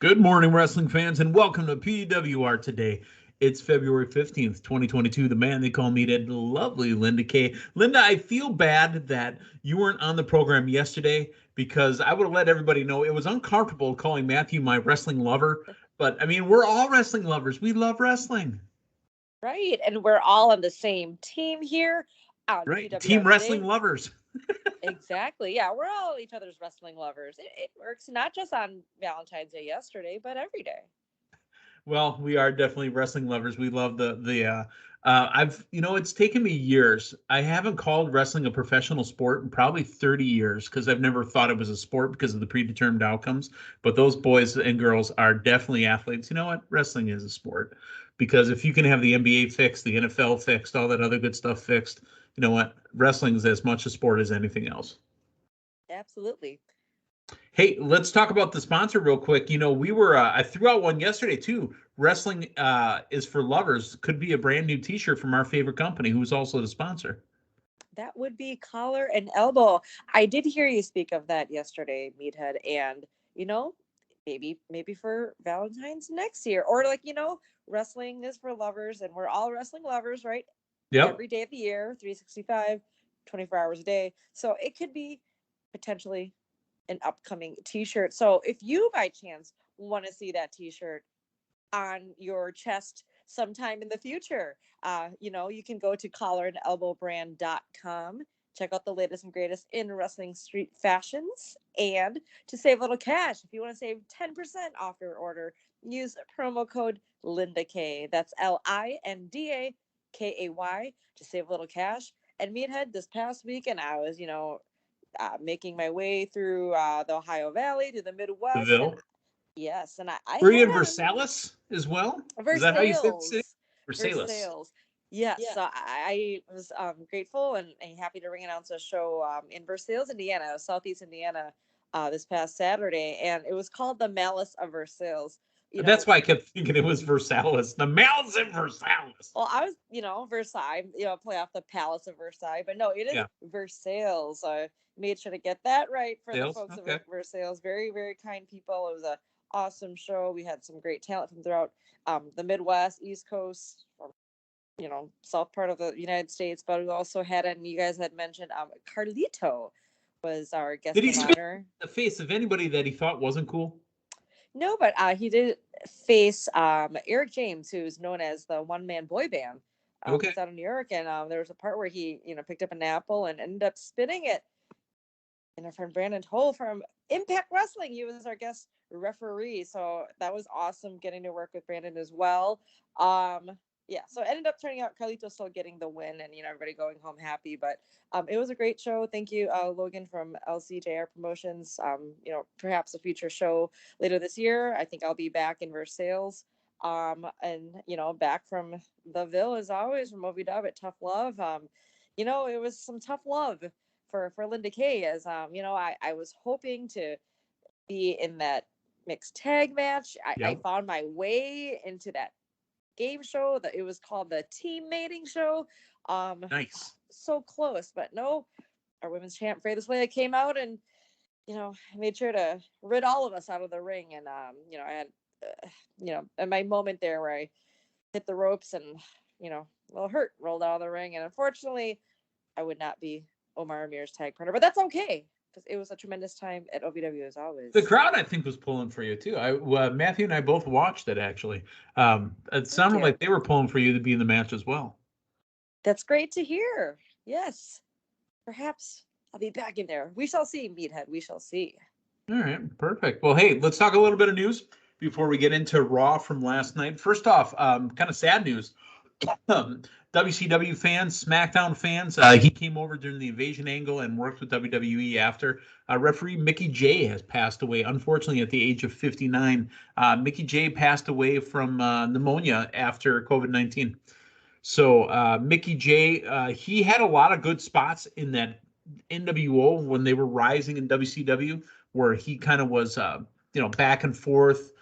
Good morning, wrestling fans, and welcome to PWR today. It's February 15th, 2022. The man they call Meathead, the lovely Linda K. Linda, I feel bad that you weren't on the program yesterday because I would have let everybody know it was uncomfortable calling Matthew my wrestling lover. But, I mean, we're all wrestling lovers. We love wrestling. Right. And we're all on the same team here on Right. PWR Team today. wrestling lovers. Exactly. Yeah, we're all each other's wrestling lovers. It works not just on Valentine's Day yesterday, but every day. Well, we are definitely wrestling lovers. We love it's taken me years. I haven't called wrestling a professional sport in probably 30 years because I've never thought it was a sport because of the predetermined outcomes. But those boys and girls are definitely athletes. You know what? Wrestling is a sport because if you can have the NBA fixed, the NFL fixed, all that other good stuff fixed, you know what? Wrestling is as much a sport as anything else. Absolutely. Hey, let's talk about the sponsor real quick. I threw out one yesterday too. Wrestling is for lovers could be a brand new T-shirt from our favorite company, who's also the sponsor. That would be Collar and Elbow. I did hear you speak of that yesterday, Meathead, and you know, maybe for Valentine's next year, or wrestling is for lovers, and we're all wrestling lovers, right? Yep. Every day of the year, 365, 24 hours a day. So it could be potentially an upcoming t-shirt. So if you by chance want to see that t-shirt on your chest sometime in the future, you can go to collarandelbowbrand.com, check out the latest and greatest in wrestling street fashions, and to save a little cash, if you want to save 10% off your order, use promo code LindaK. That's LINDAKAY to save a little cash. And Meathead, this past weekend, I was, making my way through the Ohio Valley to the The Midwest. And Ville. yes, and I Were you had in on Versailles as well? Is that how you said the city? Versailles. Versailles. Versailles. Yes, so I was grateful and happy to ring announce a show in Versailles, Indiana, Southeast Indiana, this past Saturday, and it was called the Malice of Versailles. That's why I kept thinking it was Versailles. The Malice in Versailles. Well, I was, Versailles, play off the Palace of Versailles, but no, it is Yeah. Versailles. I made sure to get that right for the Sales? folks Okay. of Versailles. Very, very kind people. It was a awesome show. We had some great talent from throughout the Midwest, East Coast, from south part of the United States. But we also had, and you guys had mentioned, Carlito was our guest Did he of spit honor. in the face of anybody that he thought wasn't cool? No, but he did face Eric James, who's known as the one man boy band. Okay. He's out of New York, and there was a part where he, picked up an apple and ended up spitting it. And our friend Brandon Toll from Impact Wrestling, he was our guest referee, so that was awesome getting to work with Brandon as well. Yeah, so it ended up turning out Carlito still getting the win, and everybody going home happy. But it was a great show. Thank you, Logan from LCJR Promotions. Perhaps a future show later this year. I think I'll be back in Versailles. And back from the Ville as always from OVW at Tough Love. It was some tough love for Linda Kay, as I was hoping to be in that mixed tag match. I found my way into that game show that it was called the team mating show. Nice. So close, but no, our women's champ Freya Slaya came out and made sure to rid all of us out of the ring. And I had in my moment there where I hit the ropes and a little hurt, rolled out of the ring, and unfortunately I would not be Omar Amir's tag partner, but that's okay because it was a tremendous time at OVW as always. The crowd, I think, was pulling for you too. Matthew and I both watched it actually. It sounded like they were pulling for you to be in the match as well. That's great to hear. Yes, perhaps I'll be back in there. We shall see, Meathead. We shall see. All right, perfect. Well, hey, let's talk a little bit of news before we get into Raw from last night. First off, kind of sad news. WCW fans, SmackDown fans, he came over during the Invasion angle and worked with WWE after. Referee Mickey J has passed away, unfortunately, at the age of 59. Mickey J passed away from pneumonia after COVID-19. So Mickey J, he had a lot of good spots in that NWO when they were rising in WCW, where he kind of was, back and forth.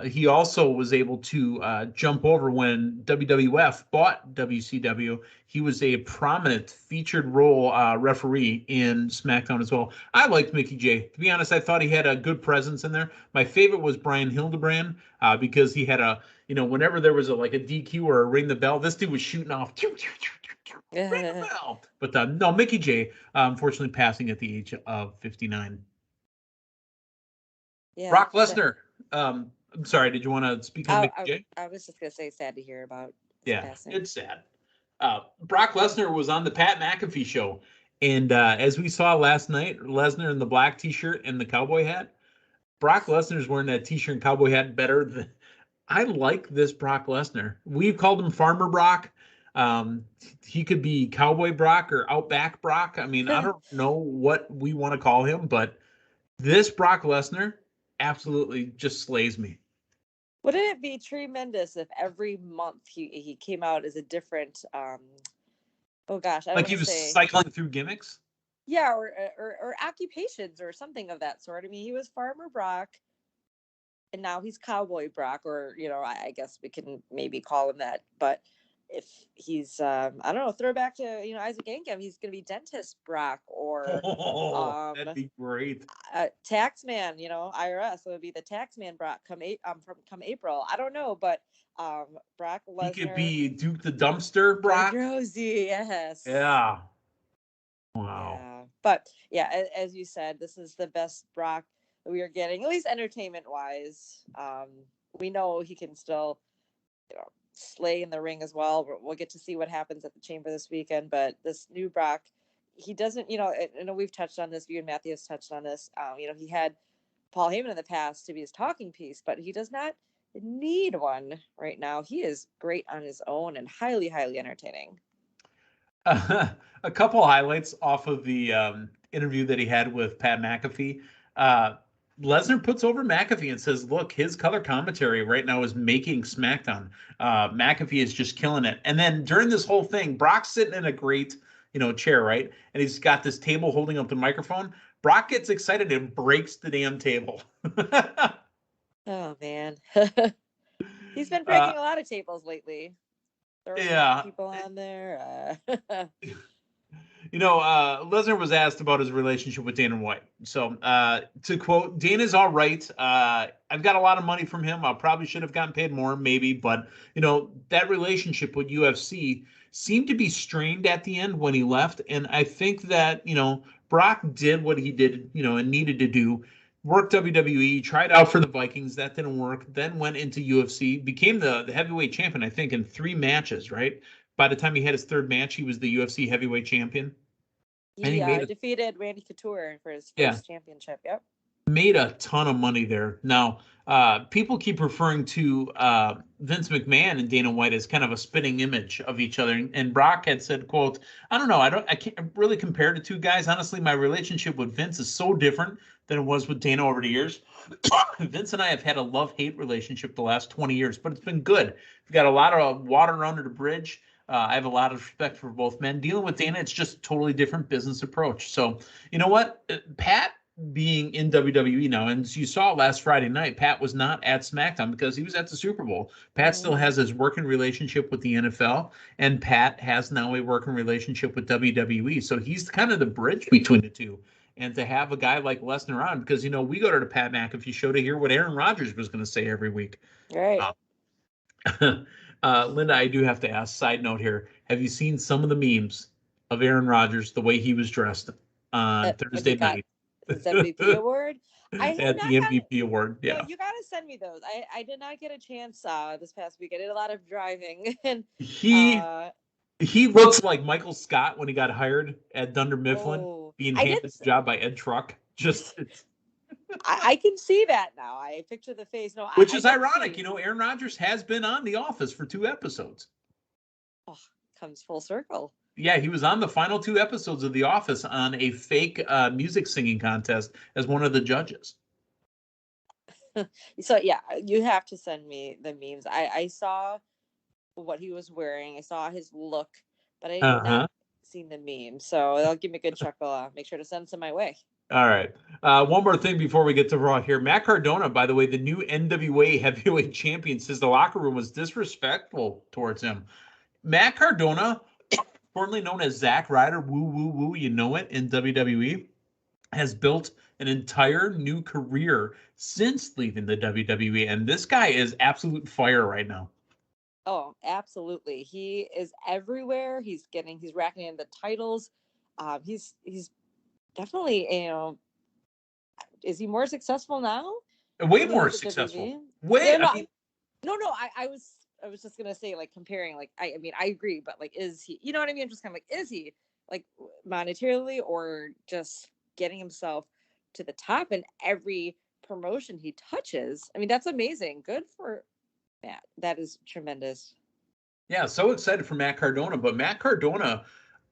He also was able to jump over when WWF bought WCW. He was a prominent featured role referee in SmackDown as well. I liked Mickey J. To be honest, I thought he had a good presence in there. My favorite was Brian Hildebrand because he had whenever there was a DQ or a ring the bell, this dude was shooting off. Ring the bell. But no, Mickey J. Unfortunately passing at the age of 59. Yeah. Brock Lesnar. I'm sorry. Did you want to speak on Mickey J? I was just gonna say, sad to hear about his passing. It's sad. Brock Lesnar was on the Pat McAfee show, and as we saw last night, Lesnar in the black T-shirt and the cowboy hat. Brock Lesnar's wearing that T-shirt and cowboy hat better than. I like this Brock Lesnar. We've called him Farmer Brock. He could be Cowboy Brock or Outback Brock. I mean, I don't know what we want to call him, but this Brock Lesnar absolutely just slays me. Wouldn't it be tremendous if every month he came out as a different oh gosh, I don't like he was cycling through gimmicks? Yeah, or occupations or something of that sort. I mean, he was Farmer Brock and now he's Cowboy Brock, or I guess we can maybe call him that. But if he's I don't know, throwback to Isaac Yankem, he's gonna be Dentist Brock, or that'd be great. Taxman, IRS, so it would be the Taxman Brock come April. I don't know, but Brock Lesnar. He could be Duke the Dumpster Brock. Rosie, yes. Yeah. Wow. Yeah. But yeah, as you said, this is the best Brock that we are getting, at least entertainment wise. We know he can still slay in the ring as well. We'll get to see what happens at the Chamber this weekend, but this new Brock, he doesn't, we've touched on this, you and Matthew has touched on this. He had Paul Heyman in the past to be his talking piece, but he does not need one right now. He is great on his own and highly, highly entertaining. A couple highlights off of the interview that he had with Pat McAfee. Lesnar puts over McAfee and says, look, his color commentary right now is making SmackDown. McAfee is just killing it. And then during this whole thing, Brock's sitting in a great, chair, right? And he's got this table holding up the microphone. Brock gets excited and breaks the damn table. Oh, man. He's been breaking a lot of tables lately. Throwing people on there. Lesnar was asked about his relationship with Dana White. So to quote, Dana's all right. I've got a lot of money from him. I probably should have gotten paid more, maybe. But, that relationship with UFC seemed to be strained at the end when he left. And I think that, Brock did what he did, and needed to do. Worked WWE, tried out for the Vikings. That didn't work. Then went into UFC, became the heavyweight champion, I think, in 3 matches, right? By the time he had his 3rd match, he was the UFC heavyweight champion. And he defeated Randy Couture for his first championship. Yep. Made a ton of money there. Now, people keep referring to Vince McMahon and Dana White as kind of a spitting image of each other. And Brock had said, quote, I don't know. I can't really compare the two guys. Honestly, my relationship with Vince is so different than it was with Dana over the years. Vince and I have had a love-hate relationship the last 20 years, but it's been good. We've got a lot of water under the bridge. I have a lot of respect for both men. Dealing with Dana, it's just a totally different business approach. So, you know what? Pat being in WWE now, and as you saw last Friday night, Pat was not at SmackDown because he was at the Super Bowl. Pat still has his working relationship with the NFL, and Pat has now a working relationship with WWE. So he's kind of the bridge between the two. And to have a guy like Lesnar on, because, we go to the Pat McAfee show to hear what Aaron Rodgers was going to say every week. Right. Linda, I do have to ask, side note here. Have you seen some of the memes of Aaron Rodgers, the way he was dressed on Thursday night? The MVP award? At the MVP award, yeah. No, you got to send me those. I did not get a chance this past week. I did a lot of driving. And he looks like Michael Scott when he got hired at Dunder Mifflin, being handed the job by Ed Truck. I can see that now. I picture the face. No, which is ironic. Aaron Rodgers has been on The Office for 2 episodes. Oh, comes full circle. Yeah, he was on the final 2 episodes of The Office on a fake music singing contest as one of the judges. So, yeah, you have to send me the memes. I saw what he was wearing. I saw his look, but I did not see the meme. So it'll give me a good chuckle. Make sure to send some my way. All right. One more thing before we get to Raw here. Matt Cardona, by the way, the new NWA heavyweight champion, says the locker room was disrespectful towards him. Matt Cardona, formerly known as Zack Ryder, woo, woo, woo, you know it, in WWE, has built an entire new career since leaving the WWE. And this guy is absolute fire right now. Oh, absolutely. He is everywhere. He's racking in the titles. He's definitely, is he more successful now Way when he more was at successful. WWE? Way, Yeah, I mean, no. I was just gonna say, like, comparing, like, I mean, I agree, but, like, is he? You know what I mean? I'm just kind of like, is he, like, monetarily, or just getting himself to the top in every promotion he touches? I mean, that's amazing. Good for Matt. That is tremendous. yeah, so excited for Matt Cardona, but Matt Cardona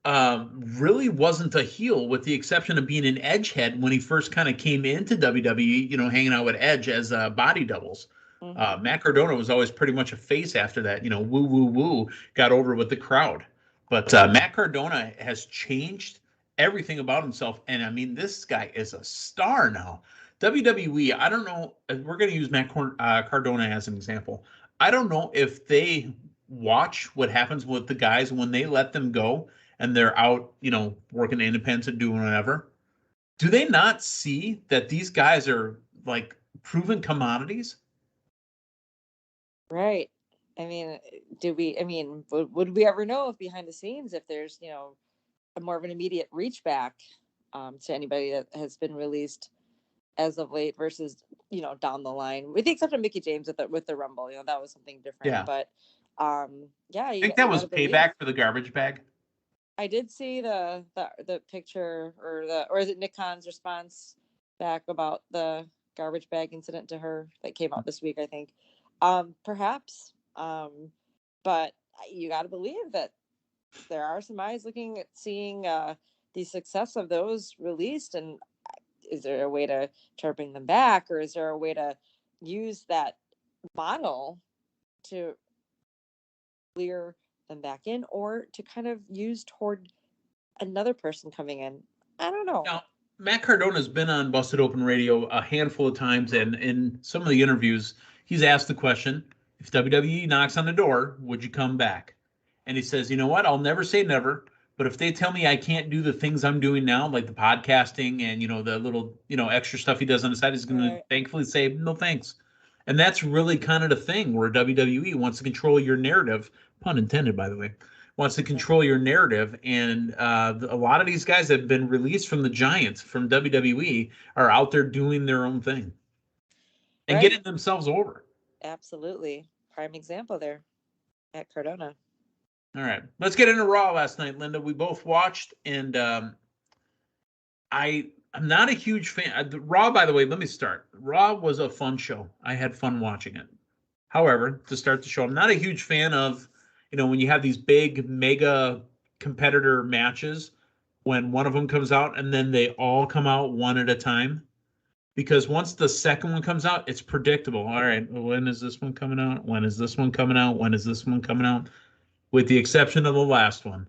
really wasn't a heel, with the exception of being an edgehead when he first kind of came into WWE, hanging out with Edge as body doubles. Hmm. Matt Cardona was always pretty much a face after that, woo, woo, woo, got over with the crowd. But Matt Cardona has changed everything about himself. And I mean, this guy is a star now. WWE, I don't know, we're going to use Matt Cardona as an example. I don't know if they watch what happens with the guys when they let them go and they're out, working independents and doing whatever. Do they not see that these guys are like proven commodities? Right. I mean, I mean, would we ever know if behind the scenes, if there's, a more of an immediate reach back to anybody that has been released as of late versus, down the line, with the exception of Mickey James with the Rumble, that was something different. Yeah. But yeah, I think that you got was to believe. payback for the garbage bag. I did see the picture, or is it Nick Khan's response back about the garbage bag incident to her that came out this week, I think. Perhaps. But you got to believe that there are some eyes looking at seeing the success of those released, and is there a way to bring them back, or is there a way to use that model to clear them back in, or to kind of use toward another person coming in? I don't know. Now, Matt Cardona's been on Busted Open Radio a handful of times, and in some of the interviews, he's asked the question, if WWE knocks on the door, would you come back? And he says, you know what? I'll never say never, but if they tell me I can't do the things I'm doing now, like the podcasting and, the little, extra stuff he does on the side, he's going to Right. thankfully say, no thanks. And that's really kind of the thing where WWE wants to control your narrative, pun intended, by the way, wants to control your narrative. And a lot of these guys that have been released from the Giants, from WWE, are out there doing their own thing and Right. getting themselves over. Absolutely. Prime example there at Cardona. All right, let's get into Raw last night, Linda. We both watched, and I'm not a huge fan. Raw, by the way, let me start. Raw was a fun show. I had fun watching it. However, to start the show, I'm not a huge fan of, when you have these big mega competitor matches, when one of them comes out and then they all come out one at a time. Because once the second one comes out, it's predictable. All right, when is this one coming out? When is this one coming out? When is this one coming out? With the exception of the last one.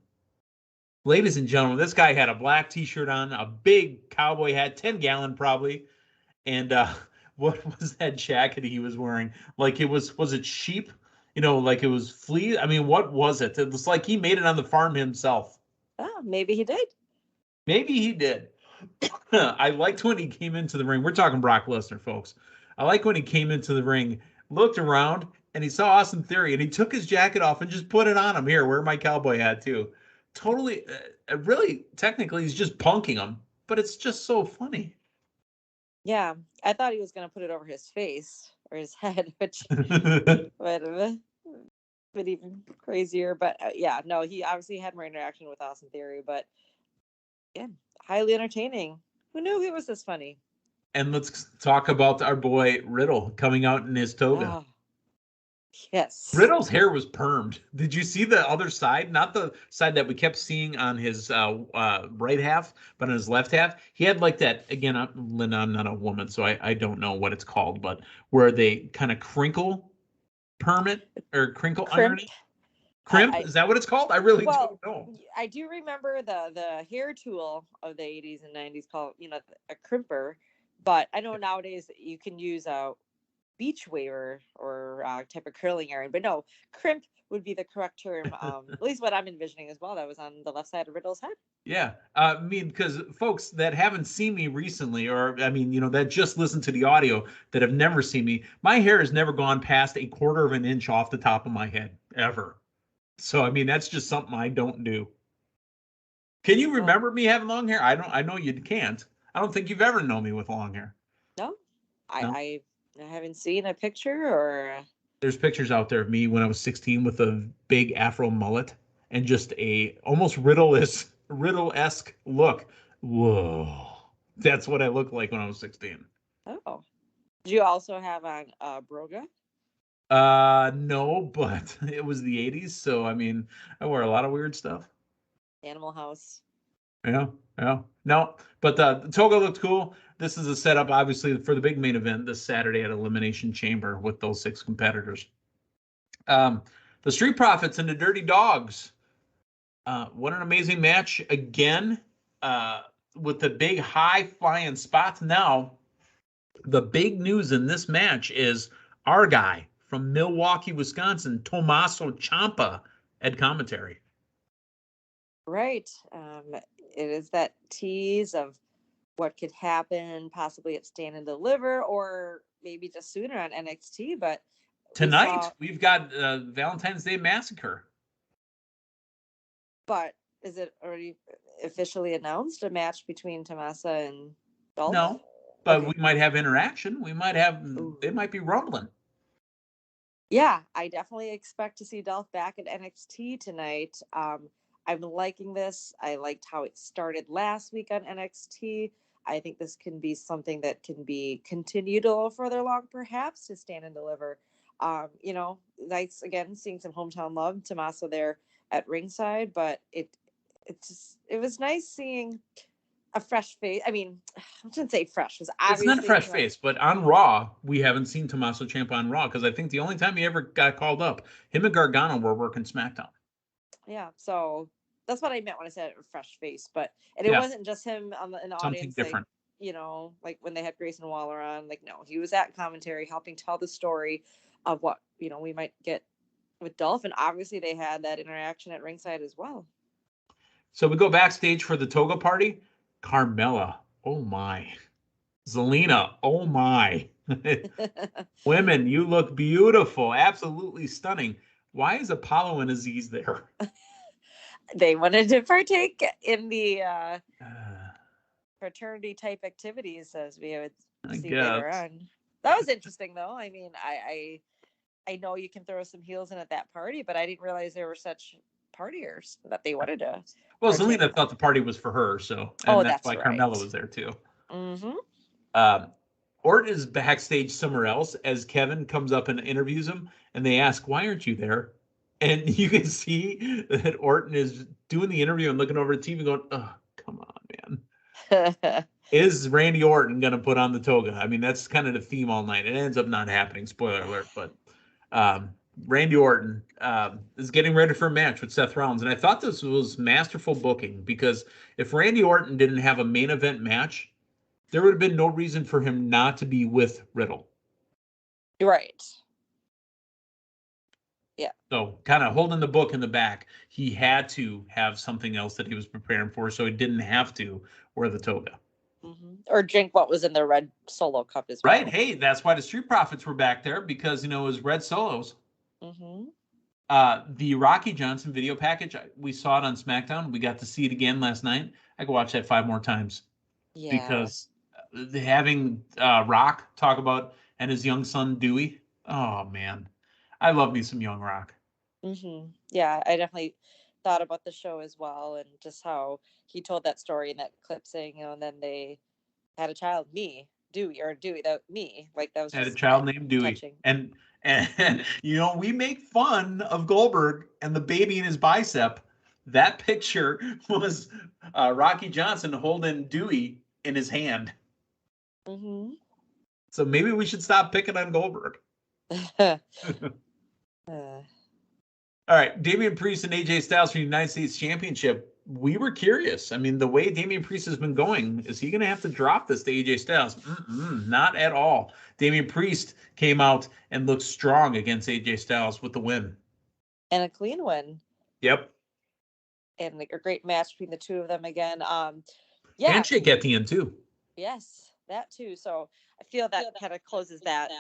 Ladies and gentlemen, this guy had a black t-shirt on, a big cowboy hat, 10-gallon probably, and what was that jacket he was wearing? Like was it sheep? Like it was flea? I mean, what was it? It was like he made it on the farm himself. Oh, maybe he did. Maybe he did. I liked when he came into the ring. We're talking Brock Lesnar, folks. I like when he came into the ring, looked around, and he saw Austin Theory, and he took his jacket off and just put it on him. Here, wear my cowboy hat too. Totally, really, technically, he's just punking him, but it's just so funny. Yeah, I thought he was going to put it over his face or his head, which would have been even crazier. But yeah, no, he obviously had more interaction with Austin Theory, but yeah, highly entertaining. Who knew he was this funny? And let's talk about our boy Riddle coming out in his toga. Oh, yes. Riddle's hair was permed. Did you see the other side? Not the side that we kept seeing on his right half, but on his left half. He had like that, again, Linda, I'm not a woman, so I don't know what it's called, but where they kind of crinkle perm it or crinkle Crimp. underneath. Crimp, is that what it's called? I really well, don't know. I do remember the hair tool of the 80s and 90s called, a crimper, but I know nowadays you can use a beach waver or type of curling iron, but no, crimp would be the correct term. At least what I'm envisioning as well. That was on the left side of Riddle's head. Yeah. I mean, because folks that haven't seen me recently, or I mean, that just listen to the audio that have never seen me, my hair has never gone past a quarter of an inch off the top of my head, ever. So, I mean, that's just something I don't do. Can you remember me having long hair? I know you can't. I don't think you've ever known me with long hair. No, No? I haven't seen a picture or. There's pictures out there of me when I was 16 with a big afro mullet and just a almost Riddle-esque look. Whoa. That's what I looked like when I was 16. Oh. Did you also have on Broga? No, but it was the 80s, so I mean, I wore a lot of weird stuff. Animal House. Yeah. No, but the toga looked cool. This is a setup, obviously, for the big main event this Saturday at Elimination Chamber with those 6 competitors. The Street Profits and the Dirty Dogs. What an amazing match again, with the big high-flying spots. Now, the big news in this match is our guy from Milwaukee, Wisconsin, Tommaso Ciampa, at commentary. Right. It is that tease of what could happen possibly at Stand and Deliver or maybe just sooner on NXT. But tonight we've got Valentine's Day Massacre. But is it already officially announced, a match between Tommaso and Dolph? No, but we might have interaction. They might be rumbling. Yeah, I definitely expect to see Dolph back at NXT tonight. I'm liking this. I liked how it started last week on NXT. I think this can be something that can be continued a little further along, perhaps, to Stand and Deliver. Nice again seeing some hometown love. Tommaso there at ringside, but it was nice seeing a fresh face. I mean, I shouldn't say fresh. It's not a fresh face, but on Raw, we haven't seen Tommaso Ciampa on Raw because I think the only time he ever got called up, him and Gargano were working SmackDown. Yeah, so that's what I meant when I said a fresh face. But it wasn't just him in the Something audience. different. Like when they had Grayson Waller on. Like, no, he was at commentary helping tell the story of what we might get with Dolph, and obviously they had that interaction at ringside as well. So we go backstage for the toga party. Carmella, oh my. Zelina, oh my. Women, you look beautiful, absolutely stunning. Why is Apollo and Aziz there? They wanted to partake in the fraternity type activities, as we would see later on. That was interesting, though. I mean, I know you can throw some heels in at that party, but I didn't realize there were such partiers that they wanted to. Well, Zelina thought the party was for her, that's why right. Carmella was there too. Mm-hmm. Orton is backstage somewhere else as Kevin comes up and interviews him, and they ask, "Why aren't you there?" And you can see that Orton is doing the interview and looking over the TV, going, "Oh, come on, man." Is Randy Orton going to put on the toga? I mean, that's kind of the theme all night. It ends up not happening. Spoiler alert, but Randy Orton is getting ready for a match with Seth Rollins. And I thought this was masterful booking because if Randy Orton didn't have a main event match, there would have been no reason for him not to be with Riddle. Right. Yeah. So kind of holding the book in the back, he had to have something else that he was preparing for, so he didn't have to wear the toga. Mm-hmm. Or drink what was in the red Solo cup as well. Right. Hey, that's why the Street Profits were back there because, it was red Solos. Mm-hmm. The Rocky Johnson video package, we saw it on SmackDown. We got to see it again last night. I could watch that 5 more times. Yeah. Because having Rock talk about and his young son Dewey, oh man, I love me some young Rock. Mm-hmm. Yeah, I definitely thought about the show as well, and just how he told that story in that clip, saying, and then they had a child, me, Dewey, like that was had just a child named Dewey, touching. and we make fun of Goldberg and the baby in his bicep. That picture was Rocky Johnson holding Dewey in his hand. Mm-hmm. So maybe we should stop picking on Goldberg. All right, Damian Priest and AJ Styles for the United States Championship. We were curious. I mean, the way Damian Priest has been going, is he going to have to drop this to AJ Styles? Not at all. Damian Priest came out and looked strong against AJ Styles with the win. And a clean win. Yep. And like a great match between the two of them again. Handshake at the end too. Yes, that too. So I feel that kind of closes that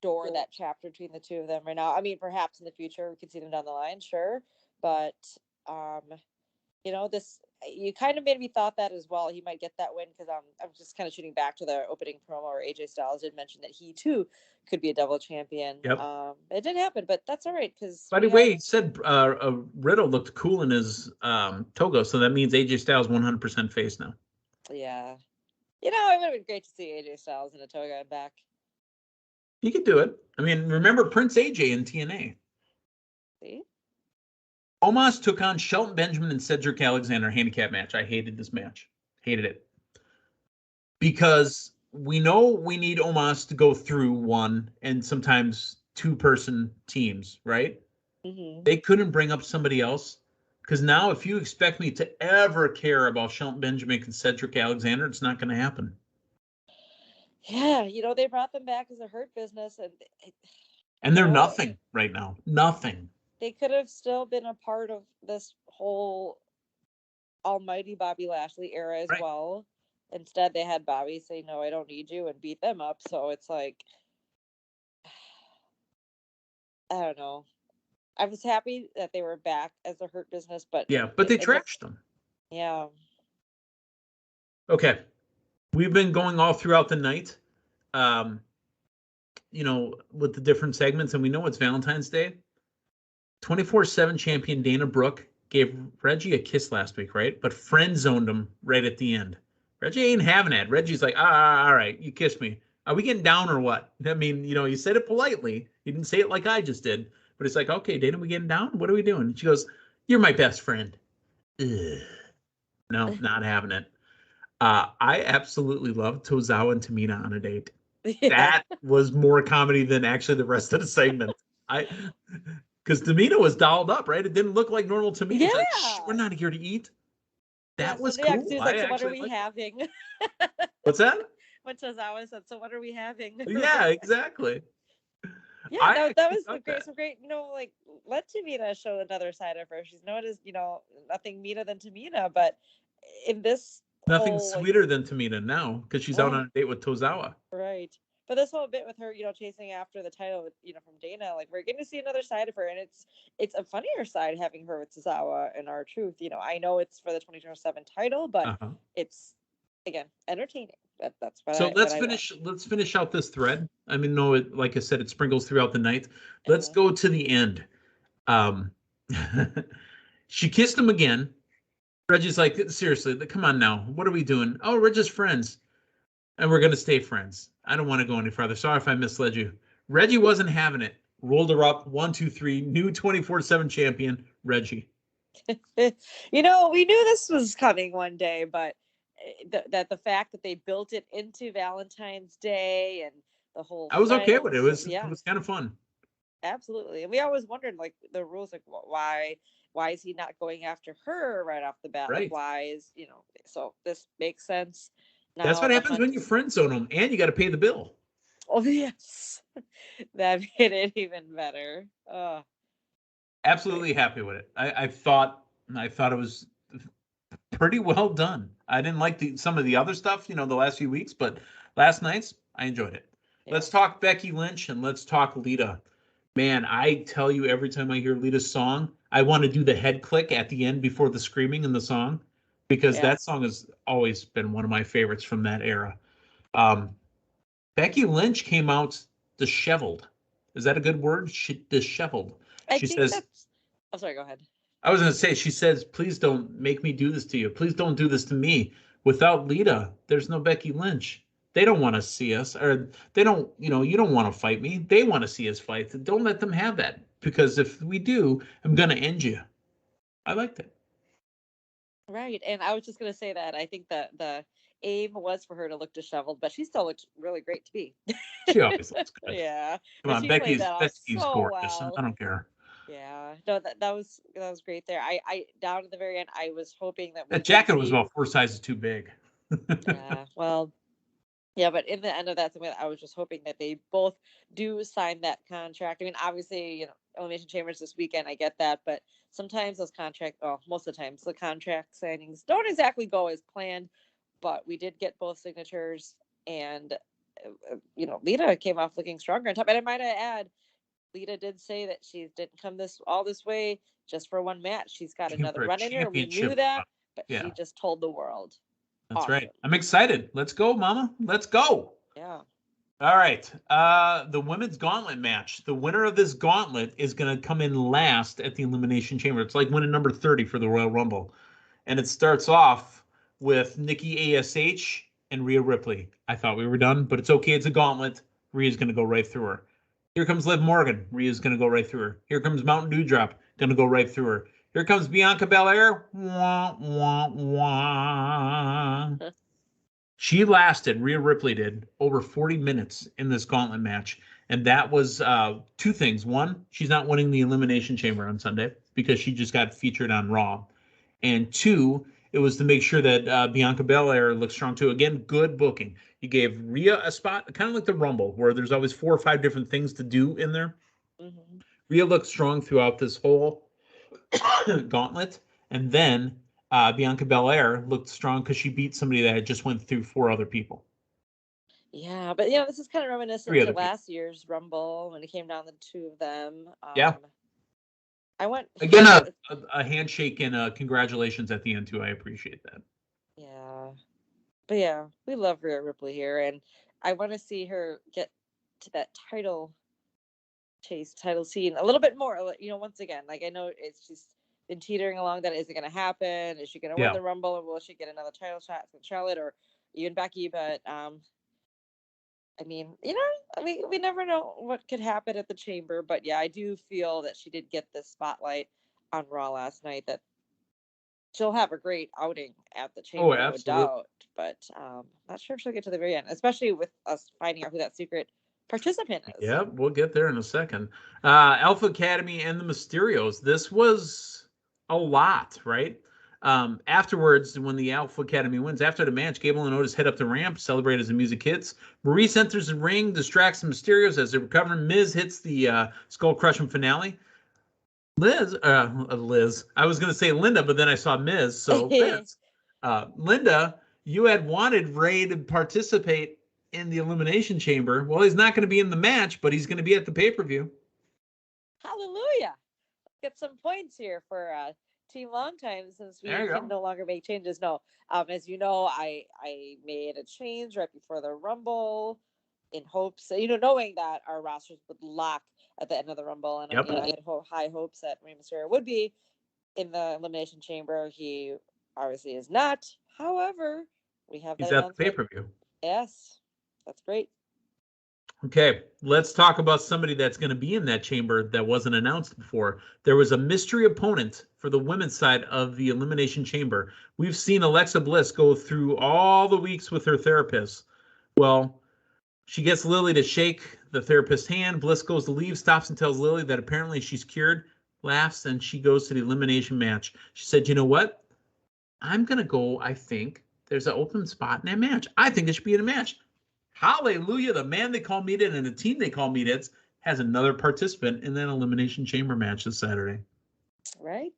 door, that chapter between the two of them right now. I mean, perhaps in the future we could see them down the line, sure. But this, you kind of made me thought that as well. He might get that win because I'm just kind of shooting back to the opening promo where AJ Styles did mention that he too could be a double champion. Yep. It didn't happen, but that's all right because. By the way, he said Riddle looked cool in his toga, so that means AJ Styles 100% face now. Yeah, it would have been great to see AJ Styles in a toga and back. He could do it. I mean, remember Prince AJ in TNA. See? Omos took on Shelton Benjamin and Cedric Alexander handicap match. I hated this match. Hated it. Because we know we need Omos to go through one and sometimes two-person teams, right? Mm-hmm. They couldn't bring up somebody else. Because now if you expect me to ever care about Shelton Benjamin and Cedric Alexander, it's not going to happen. Yeah, they brought them back as a Hurt Business. And they're nothing right now. Nothing. They could have still been a part of this whole almighty Bobby Lashley era as well. Instead, they had Bobby say, no, I don't need you, and beat them up. So it's like, I don't know. I was happy that they were back as a Hurt Business, but... Yeah, but they trashed them. Yeah. Okay. We've been going all throughout the night, with the different segments, and we know it's Valentine's Day. 24/7 champion Dana Brooke gave Reggie a kiss last week, right? But friend zoned him right at the end. Reggie ain't having it. Reggie's like, all right, you kissed me. Are we getting down or what? I mean, he said it politely. He didn't say it like I just did. But it's like, okay, Dana, we getting down? What are we doing? And she goes, you're my best friend. Ugh. No, not having it. I absolutely loved Tozawa and Tamina on a date. Yeah. That was more comedy than actually the rest of the segment. Because Tamina was dolled up, right? It didn't look like normal Tamina. Yeah. Like, we're not here to eat. That was cool. He was like, so what are we having? What's that? When Tozawa said, so what are we having? Yeah, exactly. Yeah, that was great. So great, let Tamina show another side of her. She's known as, nothing meaner than Tamina, but in this nothing sweeter than Tamina now because she's out on a date with Tozawa. Right. But this whole bit with her, chasing after the title, from Dana, we're getting to see another side of her, and it's a funnier side having her with Tozawa and R-Truth. I know it's for the 24/7 title, but it's again entertaining. That's what. So let's finish out this thread. I mean, no, like I said, it sprinkles throughout the night. Let's go to the end. She kissed him again. Reggie's like, seriously, come on now. What are we doing? Oh, we're just friends. And we're going to stay friends. I don't want to go any further. Sorry if I misled you. Reggie wasn't having it. Rolled her up. 1, 2, 3. New 24/7 champion, Reggie. We knew this was coming one day, but the fact that they built it into Valentine's Day and the whole... I was okay with it. It was kind of fun. Absolutely. And we always wondered, the rules, why is he not going after her right off the bat? Right. Why is, so this makes sense. Now, that's what happens when you friend zone them, and you got to pay the bill. Oh, yes. That made it even better. Absolutely happy with it. I thought it was pretty well done. I didn't like some of the other stuff, the last few weeks, but last night's, I enjoyed it. Yeah. Let's talk Becky Lynch and let's talk Lita. Man, I tell you, every time I hear Lita's song, I want to do the head click at the end before the screaming in the song. Because that song has always been one of my favorites from that era. Becky Lynch came out disheveled. Is that a good word? Disheveled. She says, I'm sorry, go ahead. I was going to say, she says, please don't make me do this to you. Please don't do this to me. Without Lita, there's no Becky Lynch. They don't want to see us, or they don't, you don't want to fight me. They want to see us fight. Don't let them have that. Because if we do, I'm going to end you. I liked it. Right. And I was just going to say that I think that the aim was for her to look disheveled, but she still looks really great to be. She always looks good. Yeah. Come on, Becky's gorgeous. Well. I don't care. Yeah, no, that was great there. I down at the very end, I was hoping that we That did jacket was see. about 4 sizes too big. Yeah, well, yeah, but in the end of that segment, I was just hoping that they both do sign that contract. I mean, obviously, Elimination Chambers this weekend, I get that, but sometimes those well, most of the times the contract signings don't exactly go as planned. But we did get both signatures, and Lita came off looking stronger on top. And I might add, Lita did say that she didn't come this way just for one match. She's got Came another for a run in her. We knew championship that, run. but Yeah, she just told the world. that's Awesome. right. I'm excited. Let's go, Mama. Let's go. Yeah. All right. The women's gauntlet match. The winner of this gauntlet is going to come in last at the Elimination Chamber. It's like winning number 30 for the Royal Rumble. And it starts off with Nikki ASH and Rhea Ripley. I thought we were done, but it's okay. It's a gauntlet. Rhea's going to go right through her. Here comes Liv Morgan. Rhea's going to go right through her. Here comes Mountain Dew Drop. Going to go right through her. Here comes Bianca Belair. Wah, wah, wah. She lasted, Rhea Ripley did, over 40 minutes in this gauntlet match. And that was two things. One, she's not winning the Elimination Chamber on Sunday because she just got featured on Raw. And two, it was to make sure that Bianca Belair looked strong too. Again, good booking. You gave Rhea a spot, kind of like the Rumble, where there's always 4 or 5 different things to do in there. Mm-hmm. Rhea looked strong throughout this whole gauntlet. And then Bianca Belair looked strong because she beat somebody that had just went through 4 other people. Yeah, but this is kind of reminiscent to last year's Rumble when it came down to 2 of them. Yeah. I went again a handshake and congratulations at the end too. I appreciate that. Yeah, but yeah, we love Rhea Ripley here, and I want to see her get to that title scene a little bit more. Once again, like I know she's been teetering along that. Is it going to happen? Is she going to win the Rumble, or will she get another title shot from Charlotte or even Becky? But we never know what could happen at the Chamber. But yeah, I do feel that she did get this spotlight on Raw last night. That she'll have a great outing at the Chamber, no doubt. But not sure if she'll get to the very end, especially with us finding out who that secret participant is. Yeah, we'll get there in a second. Alpha Academy and the Mysterios. This was a lot, right? Afterwards, when the Alpha Academy wins, after the match, Gable and Otis head up the ramp, celebrate as the music hits. Maurice enters the ring, distracts the Mysterios as they recover. Miz hits the Skull Crushing finale. Liz. I was going to say Linda, but then I saw Miz. So Linda, you had wanted Ray to participate in the Elimination Chamber. Well, he's not going to be in the match, but he's going to be at the pay-per-view. Hallelujah. Get some points here for Team Longtime since we can no longer make changes. No, as you know, I made a change right before the Rumble in hopes, knowing that our rosters would lock at the end of the Rumble. And I had high hopes that Rey Mysterio would be in the Elimination Chamber. He obviously is not. However, we have that. He's at the pay-per-view. Yes. That's great. Okay, let's talk about somebody that's going to be in that chamber that wasn't announced before. There was a mystery opponent for the women's side of the Elimination Chamber. We've seen Alexa Bliss go through all the weeks with her therapist. Well, she gets Lily to shake the therapist's hand. Bliss goes to leave, stops and tells Lily that apparently she's cured, laughs, and she goes to the elimination match. She said, you know what? I'm going to go, I think. There's an open spot in that match. I think it should be in a match. Hallelujah. The man they call Meathead and the team they call Meatheads has another participant in that Elimination Chamber match this Saturday. Right.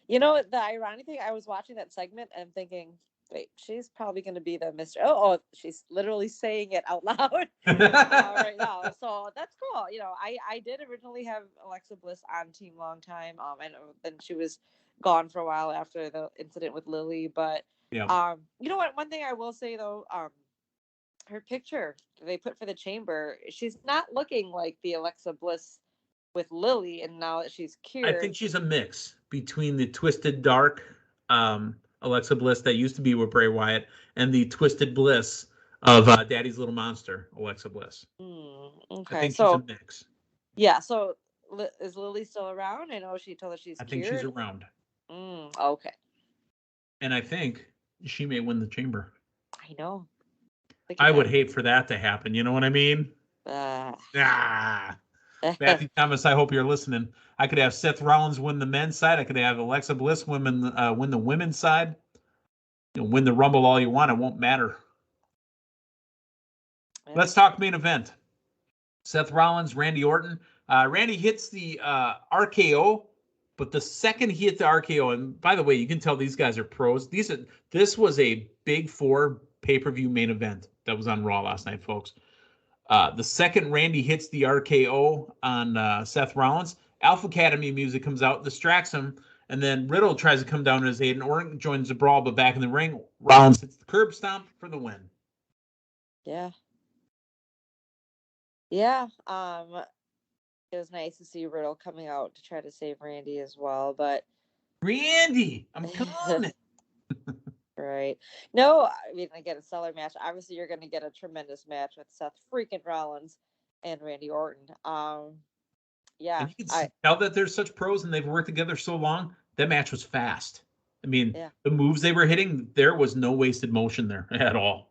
The ironic thing, I was watching that segment and I'm thinking, wait, she's probably going to be the Mr. Oh, she's literally saying it out loud right now. So that's cool. I did originally have Alexa Bliss on Team Long Time. And then she was gone for a while after the incident with Lily. But, you know what? One thing I will say, though, her picture they put for the chamber, she's not looking like the Alexa Bliss with Lily, and now that she's cured. I think she's a mix between the twisted dark Alexa Bliss that used to be with Bray Wyatt and the twisted bliss of Daddy's Little Monster, Alexa Bliss. Okay, I think she's a mix. Yeah, so is Lily still around? I know she told us she's cured. I think she's around. Okay. And I think she may win the chamber. I know. I would hate for that to happen. You know what I mean? That'd Matthew Thomas, I hope you're listening. I could have Seth Rollins win the men's side. I could have Alexa Bliss win the women's side. Win the Rumble all you want. It won't matter. Yeah. Let's talk main event. Seth Rollins, Randy Orton. Randy hits the RKO, but the second he hit the RKO, and by the way, you can tell these guys are pros. This was a Big Four pay-per-view main event that was on Raw last night, folks. The second Randy hits the RKO on Seth Rollins, Alpha Academy music comes out, distracts him, and then Riddle tries to come down to his aid, and Orton joins the brawl, but back in the ring, Rollins hits the curb stomp for the win. Yeah. Yeah. It was nice to see Riddle coming out to try to save Randy as well, but Randy, I'm coming. Right. No, I mean, again, a stellar match. Obviously, you're going to get a tremendous match with Seth freaking Rollins and Randy Orton. Yeah. And you can tell that they're such pros and they've worked together so long. That match was fast. I mean, The moves they were hitting, there was no wasted motion there at all.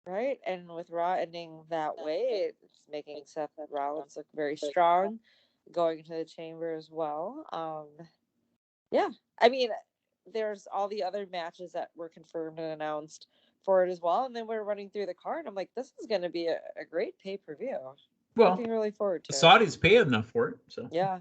Right. And with Raw ending that way, it's making Seth Rollins look very strong going into the chamber as well. Yeah. I mean, there's all the other matches that were confirmed and announced for it as well. And then we're running through the card. I'm like, this is going to be a great pay-per-view. Well, looking really forward to the Saudis pay enough for it. So yeah.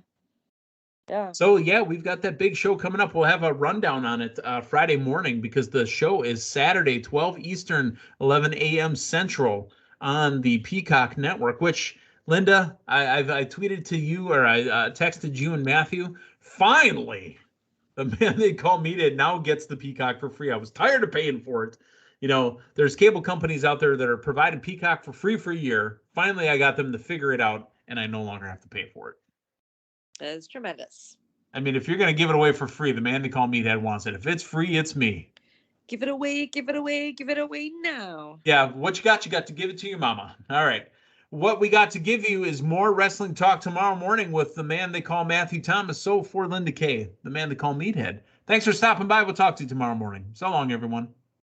So we've got that big show coming up. We'll have a rundown on it Friday morning because the show is Saturday, 12 Eastern, 11 a.m. Central on the Peacock Network, which, Linda, I tweeted to you, or I texted you and Matthew. Finally, the man they call Meathead now gets the Peacock for free. I was tired of paying for it. There's cable companies out there that are providing Peacock for free for a year. Finally, I got them to figure it out, and I no longer have to pay for it. That is tremendous. I mean, if you're going to give it away for free, the man they call Meathead wants it. If it's free, it's me. Give it away, give it away, give it away now. Yeah, what you got to give it to your mama. All right. What we got to give you is more wrestling talk tomorrow morning with the man they call Matthew Thomas. So for Linda Kay, the man they call Meathead. Thanks for stopping by. We'll talk to you tomorrow morning. So long, everyone.